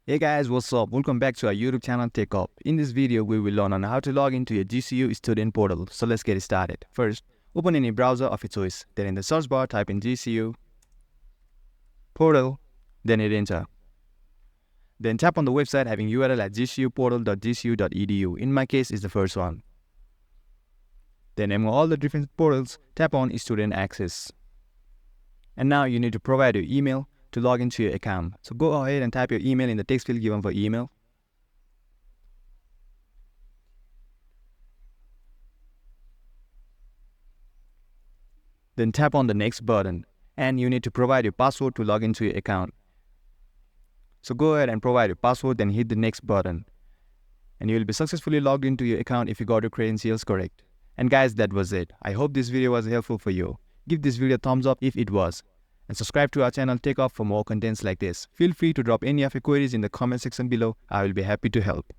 Hey guys, what's up? Welcome back to our YouTube channel TechUp. In this video, we will learn on how to log into your GCU Student Portal. So let's get started. First, open any browser of your choice. Then in the search bar, type in GCU Portal, then hit enter. Then tap on the website having URL at gcuportal.gcu.edu. In my case, it's the first one. Then among all the different portals, tap on Student Access. And now you need to provide your email to log into your account. So go ahead and type your email in the text field given for email. Then tap on the next button and you need to provide your password to log into your account. So go ahead and provide your password, then hit the next button. And you will be successfully logged into your account if you got your credentials correct. And guys, that was it. I hope this video was helpful for you. Give this video a thumbs up if it was. And subscribe to our channel TechUp for more contents like this. Feel free to drop any of your queries in the comment section below. I will be happy to help.